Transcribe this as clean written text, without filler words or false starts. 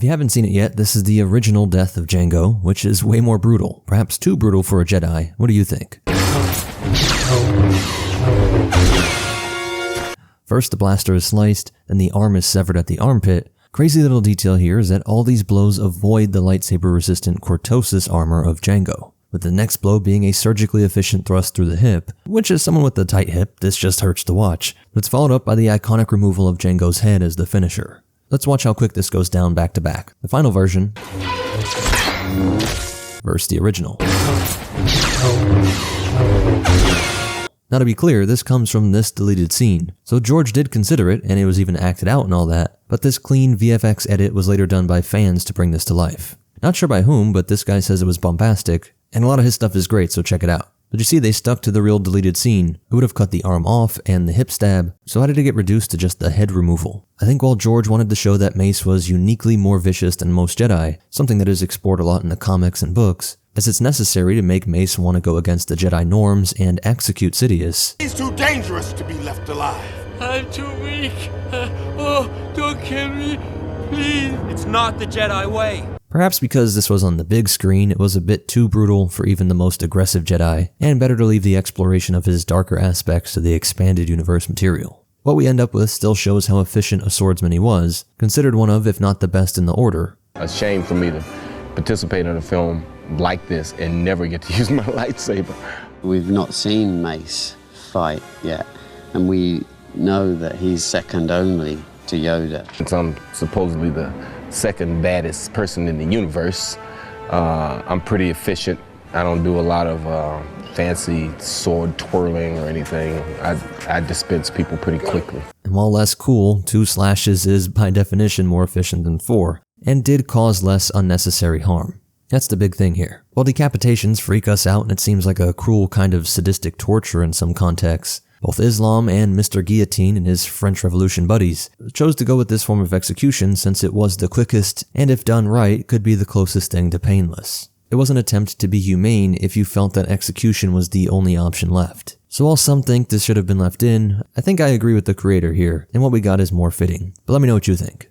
If you haven't seen it yet, this is the original death of Jango, which is way more brutal. Perhaps too brutal for a Jedi. What do you think? First, the blaster is sliced, then the arm is severed at the armpit. Crazy little detail here is that all these blows avoid the lightsaber-resistant cortosis armor of Jango, with the next blow being a surgically efficient thrust through the hip, which as someone with a tight hip, this just hurts to watch. It's followed up by the iconic removal of Jango's head as the finisher. Let's watch how quick this goes down back to back. The final version versus the original. Now to be clear, this comes from this deleted scene, so George did consider it, and it was even acted out and all that, but this clean VFX edit was later done by fans to bring this to life. Not sure by whom, but this guy says it was bombastic, and a lot of his stuff is great, so check it out. But you see, they stuck to the real deleted scene. It would have cut the arm off and the hip stab, so how did it get reduced to just the head removal? I think while George wanted to show that Mace was uniquely more vicious than most Jedi, something that is explored a lot in the comics and books, as it's necessary to make Mace want to go against the Jedi norms and execute Sidious. He's too dangerous to be left alive. I'm too weak. Don't kill me, please. It's not the Jedi way. Perhaps because this was on the big screen, it was a bit too brutal for even the most aggressive Jedi, and better to leave the exploration of his darker aspects to the expanded universe material. What we end up with still shows how efficient a swordsman he was, considered one of, if not the best in the Order. A shame for me to participate in a film like this and never get to use my lightsaber. We've not seen Mace fight yet, and we know that he's second only to Yoda. Since I'm supposedly the second baddest person in the universe, I'm pretty efficient. I don't do a lot of fancy sword twirling or anything. I dispense people pretty quickly. And while less cool, 2 slashes is by definition more efficient than 4, and did cause less unnecessary harm. That's the big thing here. While decapitations freak us out and it seems like a cruel kind of sadistic torture in some contexts, both Islam and Mr. Guillotine and his French Revolution buddies chose to go with this form of execution since it was the quickest and, if done right, could be the closest thing to painless. It was an attempt to be humane if you felt that execution was the only option left. So while some think this should have been left in, I think I agree with the creator here, and what we got is more fitting. But let me know what you think.